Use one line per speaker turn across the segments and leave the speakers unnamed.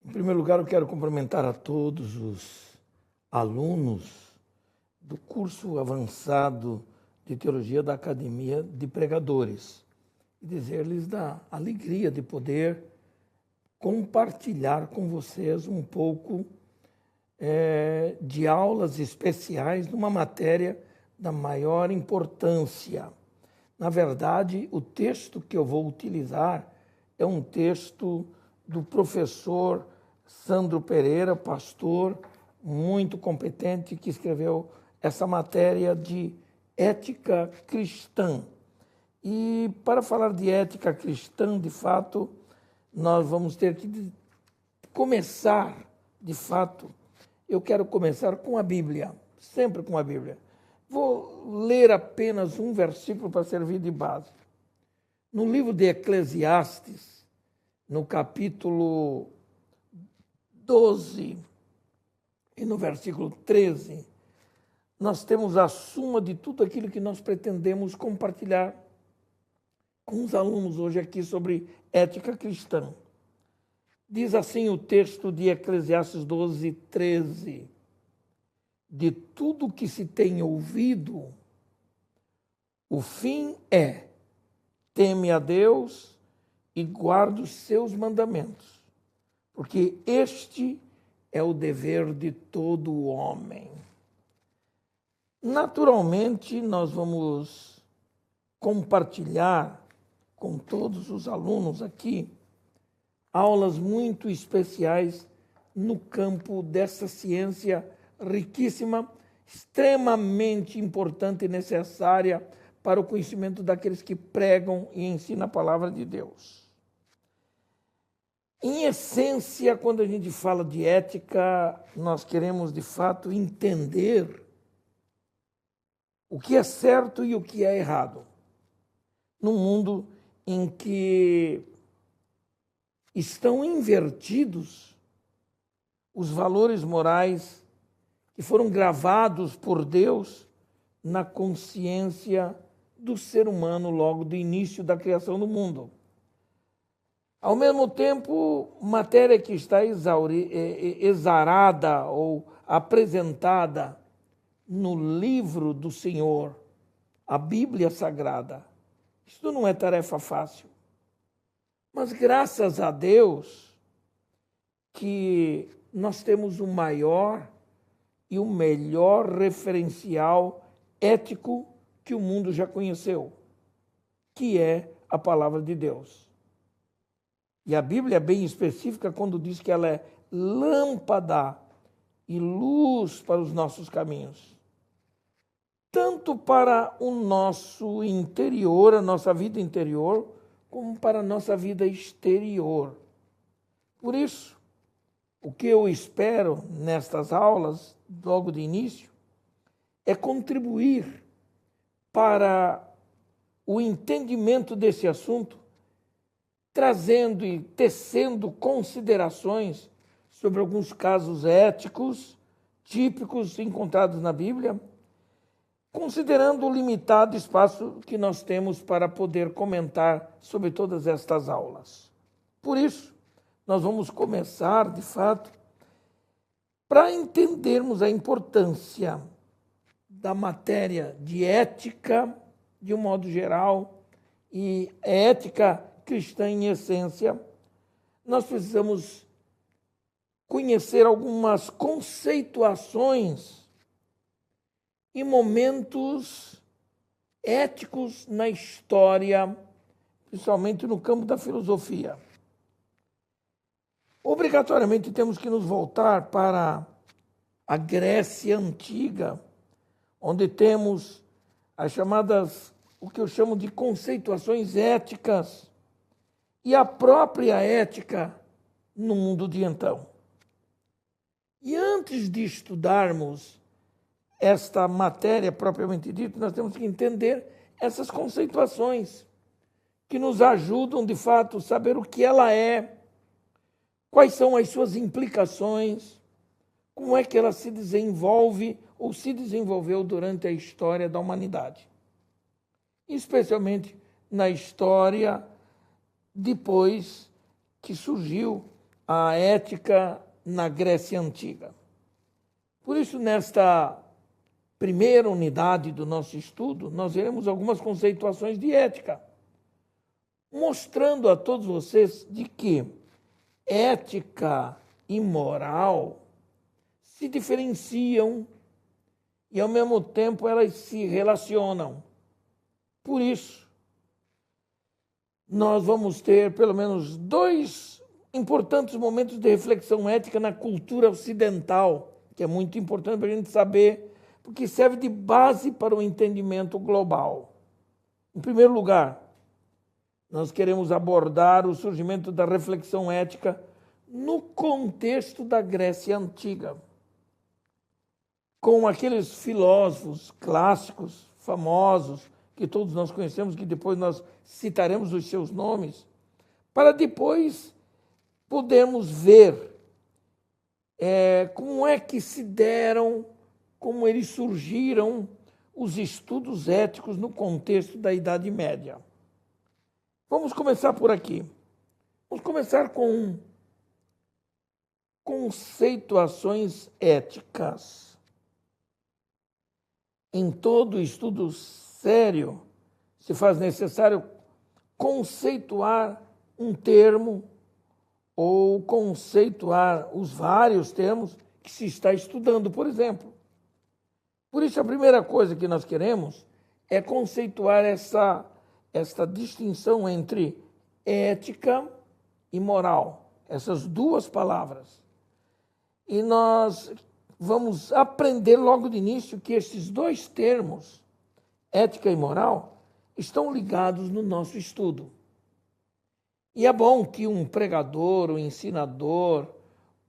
Em primeiro lugar, eu quero cumprimentar a todos os alunos do curso avançado de Teologia da Academia de Pregadores e dizer-lhes da alegria de poder compartilhar com vocês um pouco de aulas especiais numa matéria da maior importância. Na verdade, o texto que eu vou utilizar é um texto do professor Sandro Pereira, pastor muito competente, que escreveu essa matéria de ética cristã. E para falar de ética cristã, de fato, nós vamos ter que começar, de fato, eu quero começar com a Bíblia, sempre com a Bíblia. Vou ler apenas um versículo para servir de base. No livro de Eclesiastes, no capítulo 12 e no versículo 13, nós temos a suma de tudo aquilo que nós pretendemos compartilhar com os alunos hoje aqui sobre ética cristã. Diz assim o texto de Eclesiastes 12, 13. De tudo que se tem ouvido, o fim é: teme a Deus e guarda os seus mandamentos, porque este é o dever de todo homem. Naturalmente, nós vamos compartilhar com todos os alunos aqui aulas muito especiais no campo dessa ciência riquíssima, extremamente importante e necessária para o conhecimento daqueles que pregam e ensinam a palavra de Deus. Em essência, quando a gente fala de ética, nós queremos de fato entender o que é certo e o que é errado. Num mundo em que estão invertidos os valores morais que foram gravados por Deus na consciência do ser humano logo do início da criação do mundo. Ao mesmo tempo, matéria que está exarada ou apresentada no livro do Senhor, a Bíblia Sagrada. Isso não é tarefa fácil. Mas graças a Deus que nós temos o maior e o melhor referencial ético que o mundo já conheceu, que é a palavra de Deus. E a Bíblia é bem específica quando diz que ela é lâmpada e luz para os nossos caminhos. Tanto para o nosso interior, a nossa vida interior, como para a nossa vida exterior. Por isso, o que eu espero nestas aulas, logo de início, é contribuir para o entendimento desse assunto, trazendo e tecendo considerações sobre alguns casos éticos típicos encontrados na Bíblia, considerando o limitado espaço que nós temos para poder comentar sobre todas estas aulas. Por isso, nós vamos começar, de fato, para entendermos a importância da matéria de ética, de um modo geral, e ética cristã em essência, nós precisamos conhecer algumas conceituações e momentos éticos na história, principalmente no campo da filosofia. Obrigatoriamente temos que nos voltar para a Grécia Antiga, onde temos as chamadas, o que eu chamo de conceituações éticas, e a própria ética no mundo de então. E antes de estudarmos esta matéria propriamente dita, nós temos que entender essas conceituações que nos ajudam, de fato, a saber o que ela é, quais são as suas implicações, como é que ela se desenvolve ou se desenvolveu durante a história da humanidade. Especialmente na história depois que surgiu a ética na Grécia Antiga. Por isso, nesta primeira unidade do nosso estudo, nós veremos algumas conceituações de ética, mostrando a todos vocês de que ética e moral se diferenciam e, ao mesmo tempo, elas se relacionam. Por isso, nós vamos ter pelo menos 2 importantes momentos de reflexão ética na cultura ocidental, que é muito importante para a gente saber, porque serve de base para o entendimento global. Em primeiro lugar, nós queremos abordar o surgimento da reflexão ética no contexto da Grécia Antiga, com aqueles filósofos clássicos, famosos, que todos nós conhecemos, que depois nós citaremos os seus nomes, para depois podermos ver como é que se deram, como eles surgiram os estudos éticos no contexto da Idade Média. Vamos começar por aqui. Vamos começar com conceituações éticas. Em todo estudo sério, se faz necessário conceituar um termo ou conceituar os vários termos que se está estudando, por exemplo. Por isso, a primeira coisa que nós queremos é conceituar esta distinção entre ética e moral, essas 2 palavras. E nós vamos aprender logo de início que esses 2 termos, ética e moral, estão ligados no nosso estudo. E é bom que um pregador, um ensinador,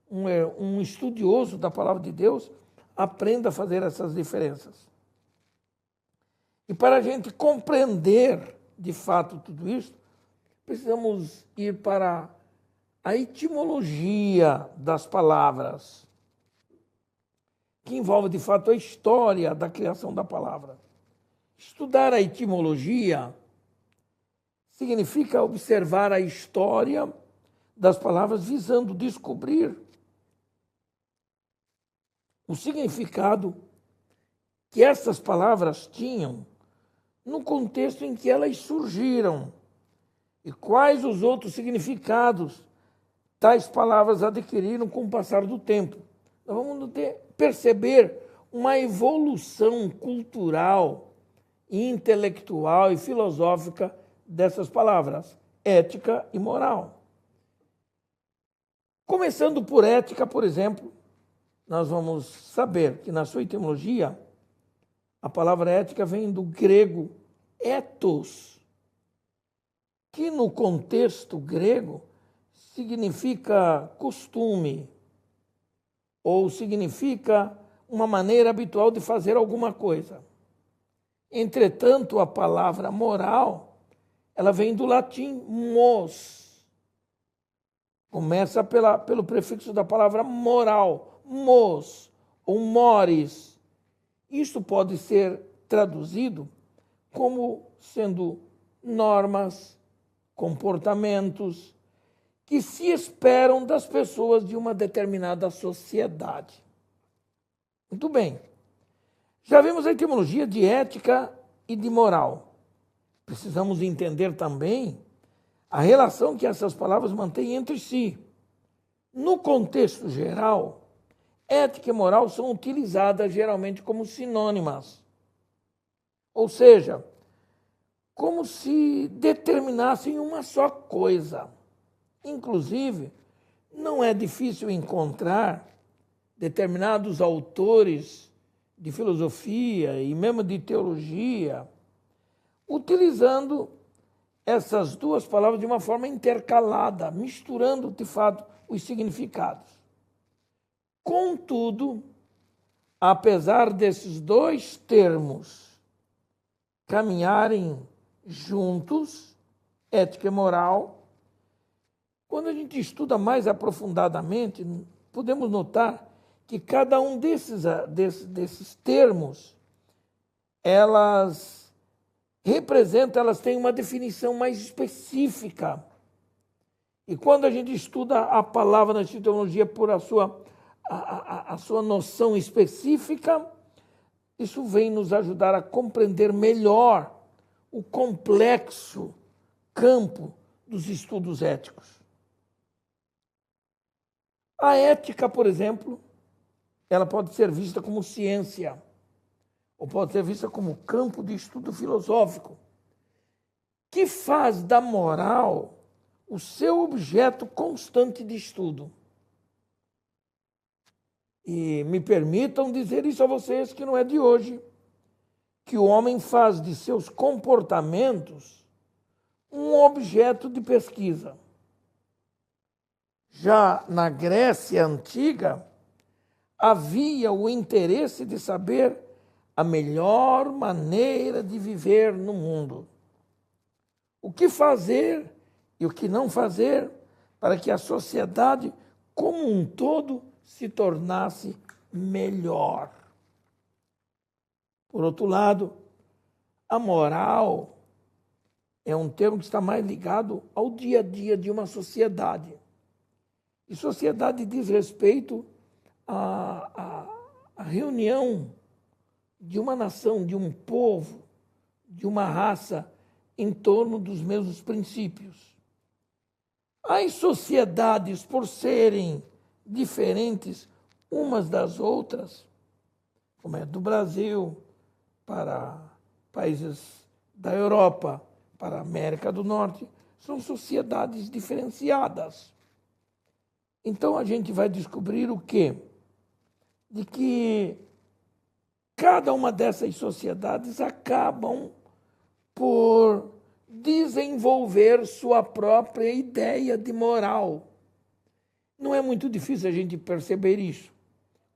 um estudioso da palavra de Deus aprenda a fazer essas diferenças. E para a gente compreender de fato tudo isso, precisamos ir para a etimologia das palavras, que envolve de fato a história da criação da palavra. Estudar a etimologia significa observar a história das palavras visando descobrir o significado que essas palavras tinham no contexto em que elas surgiram e quais os outros significados tais palavras adquiriram com o passar do tempo. Nós vamos perceber uma evolução cultural, intelectual e filosófica dessas palavras, ética e moral. Começando por ética, por exemplo, nós vamos saber que na sua etimologia, a palavra ética vem do grego ethos, que no contexto grego significa costume, ou significa uma maneira habitual de fazer alguma coisa. Entretanto, a palavra moral, ela vem do latim mos. Começa pelo prefixo da palavra moral, mos ou mores. Isso pode ser traduzido como sendo normas, comportamentos que se esperam das pessoas de uma determinada sociedade. Muito bem. Já vimos a etimologia de ética e de moral. Precisamos entender também a relação que essas palavras mantêm entre si. No contexto geral, ética e moral são utilizadas geralmente como sinônimas. Ou seja, como se determinassem uma só coisa. Inclusive, não é difícil encontrar determinados autores de filosofia e mesmo de teologia utilizando essas 2 palavras de uma forma intercalada, misturando de fato os significados. Contudo, apesar desses 2 termos caminharem juntos, ética e moral, quando a gente estuda mais aprofundadamente, podemos notar que cada um desses termos, elas têm uma definição mais específica E quando a gente estuda a palavra na teologia por a sua noção específica, isso vem nos ajudar a compreender melhor o complexo campo dos estudos éticos. A ética, por exemplo, ela pode ser vista como ciência, ou pode ser vista como campo de estudo filosófico, que faz da moral o seu objeto constante de estudo. E me permitam dizer isso a vocês, que não é de hoje, que o homem faz de seus comportamentos um objeto de pesquisa. Já na Grécia Antiga, havia o interesse de saber a melhor maneira de viver no mundo. O que fazer e o que não fazer para que a sociedade como um todo se tornasse melhor. Por outro lado, a moral é um termo que está mais ligado ao dia a dia de uma sociedade. E sociedade diz respeito à reunião de uma nação, de um povo, de uma raça em torno dos mesmos princípios. As sociedades, por serem diferentes umas das outras, como é do Brasil para países da Europa, para a América do Norte, são sociedades diferenciadas. Então a gente vai descobrir o quê? De que cada uma dessas sociedades acabam por desenvolver sua própria ideia de moral. Não é muito difícil a gente perceber isso.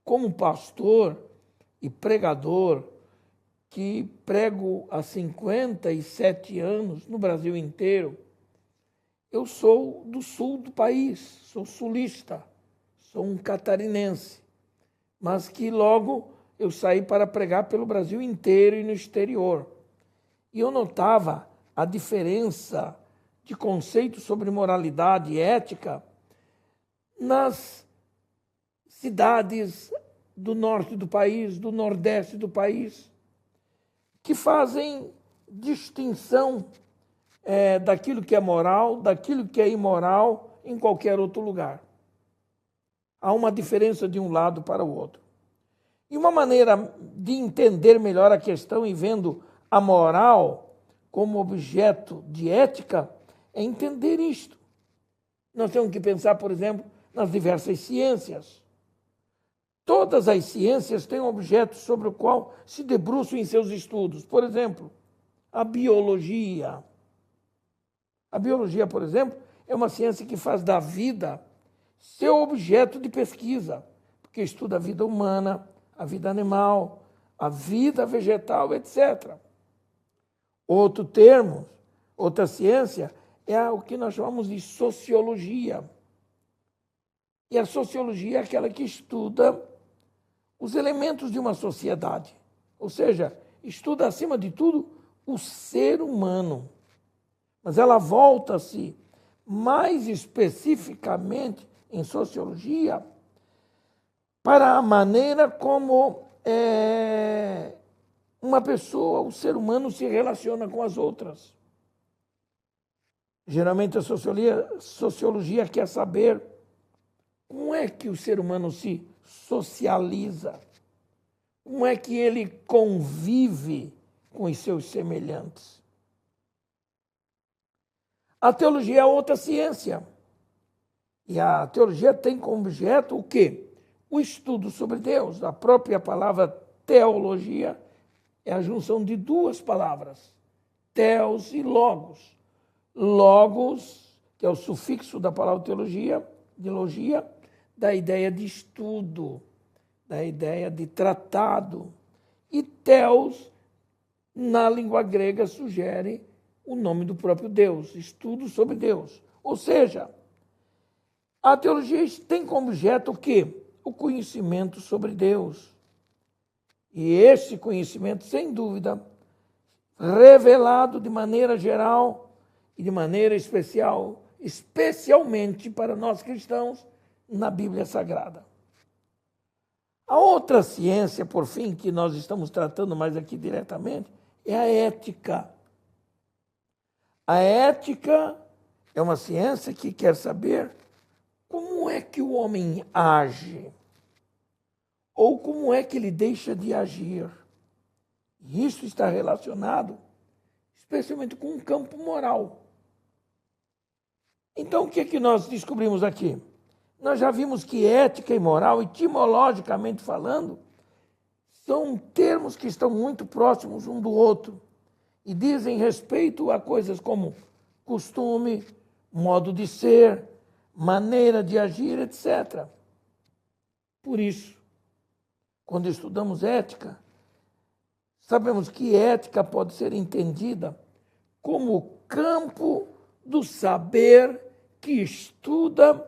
Como pastor e pregador, que prego há 57 anos no Brasil inteiro, eu sou do sul do país, sou sulista, sou um catarinense, mas que logo eu saí para pregar pelo Brasil inteiro e no exterior. E eu notava a diferença de conceitos sobre moralidade e ética nas cidades do norte do país, do nordeste do país, que fazem distinção daquilo que é moral, daquilo que é imoral em qualquer outro lugar. Há uma diferença de um lado para o outro. E uma maneira de entender melhor a questão e vendo a moral como objeto de ética é entender isto. Nós temos que pensar, por exemplo, nas diversas ciências. Todas as ciências têm um objeto sobre o qual se debruçam em seus estudos. Por exemplo, a biologia. A biologia, por exemplo, é uma ciência que faz da vida seu objeto de pesquisa, porque estuda a vida humana, a vida animal, a vida vegetal, etc. Outro termo, outra ciência, é o que nós chamamos de sociologia. E a sociologia é aquela que estuda os elementos de uma sociedade, ou seja, estuda, acima de tudo, o ser humano. Mas ela volta-se mais especificamente em sociologia para a maneira como uma pessoa, o ser humano, se relaciona com as outras. Geralmente a sociologia quer saber como é que o ser humano se socializa, como é que ele convive com os seus semelhantes. A teologia é outra ciência. E a teologia tem como objeto o quê? O estudo sobre Deus. A própria palavra teologia é a junção de duas palavras, theos e logos. Logos, que é o sufixo da palavra teologia, de logia, da ideia de estudo, da ideia de tratado. E theos, na língua grega, sugere o nome do próprio Deus, estudo sobre Deus. Ou seja, a teologia tem como objeto o quê? O conhecimento sobre Deus. E esse conhecimento, sem dúvida, revelado de maneira geral e de maneira especial especialmente para nós cristãos, na Bíblia Sagrada. A outra ciência, por fim, que nós estamos tratando mais aqui diretamente, é a ética. A ética é uma ciência que quer saber como é que o homem age, ou como é que ele deixa de agir. E isso está relacionado especialmente com o campo moral. Então, o que é que nós descobrimos aqui? Nós já vimos que ética e moral, etimologicamente falando, são termos que estão muito próximos um do outro e dizem respeito a coisas como costume, modo de ser, maneira de agir, etc. Por isso, quando estudamos ética, sabemos que ética pode ser entendida como o campo do saber que estuda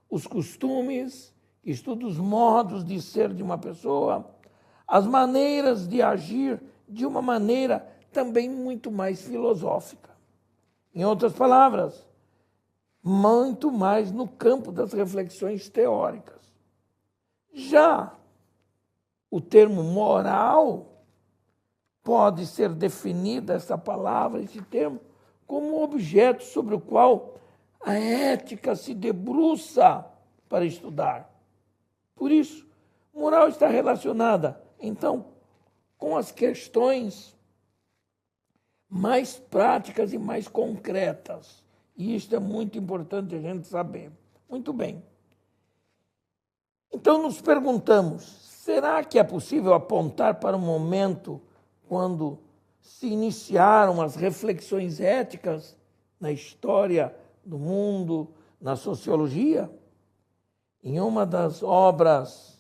os costumes, que estuda os modos de ser de uma pessoa, as maneiras de agir de uma maneira também muito mais filosófica. Em outras palavras, muito mais no campo das reflexões teóricas. Já o termo moral pode ser definida, essa palavra, esse termo, como um objeto sobre o qual a ética se debruça para estudar. Por isso, moral está relacionada, então, com as questões mais práticas e mais concretas. E isso é muito importante a gente saber. Muito bem. Então, nos perguntamos, será que é possível apontar para um momento quando se iniciaram as reflexões éticas na história do mundo, na sociologia? Em uma das obras,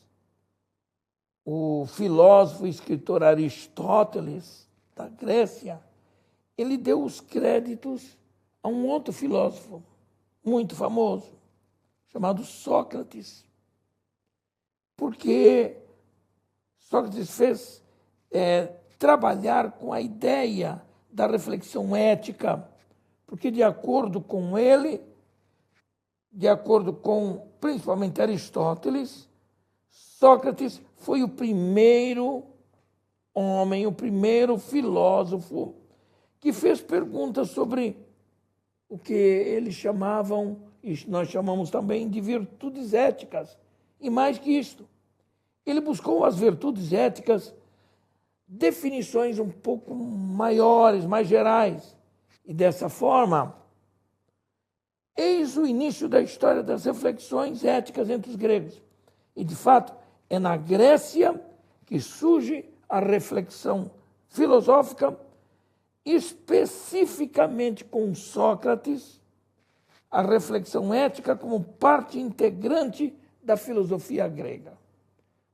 o filósofo e escritor Aristóteles, da Grécia, ele deu os créditos a um outro filósofo muito famoso, chamado Sócrates, porque Sócrates fez trabalhar com a ideia da reflexão ética, porque de acordo com ele, de acordo com principalmente Aristóteles, Sócrates foi o primeiro homem, o primeiro filósofo que fez perguntas sobre o que eles chamavam, e nós chamamos também de virtudes éticas. E mais que isto, ele buscou as virtudes éticas definições um pouco maiores, mais gerais. E dessa forma, eis o início da história das reflexões éticas entre os gregos. E, de fato, é na Grécia que surge a reflexão filosófica, especificamente com Sócrates, a reflexão ética como parte integrante da filosofia grega.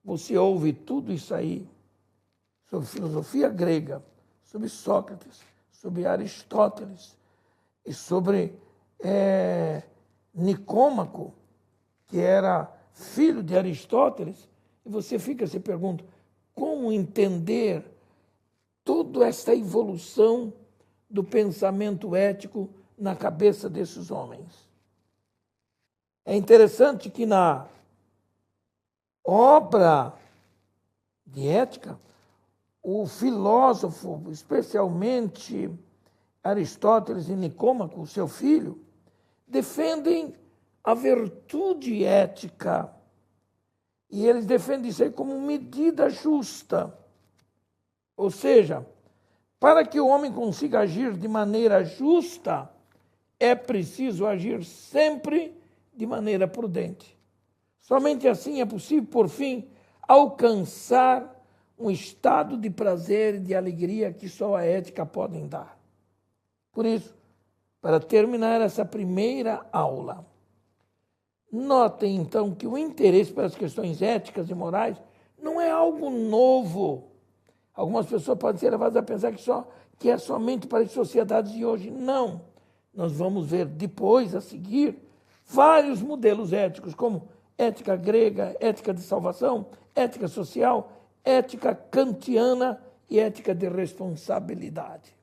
Você ouve tudo isso aí sobre filosofia grega, sobre Sócrates, sobre Aristóteles e sobre Nicômaco, que era filho de Aristóteles, e você fica se perguntando como entender toda essa evolução do pensamento ético na cabeça desses homens. É interessante que na obra de ética, o filósofo, especialmente Aristóteles e Nicômaco, seu filho, defendem a virtude ética. E eles defendem isso aí como medida justa. Ou seja, para que o homem consiga agir de maneira justa, é preciso agir sempre de maneira prudente. Somente assim é possível, por fim, alcançar um estado de prazer e de alegria que só a ética pode dar. Por isso, para terminar essa primeira aula, notem então que o interesse pelas questões éticas e morais não é algo novo. Algumas pessoas podem ser levadas a pensar que é somente para as sociedades de hoje. Não. Nós vamos ver depois, a seguir, vários modelos éticos, como ética grega, ética de salvação, ética social, ética kantiana e ética de responsabilidade.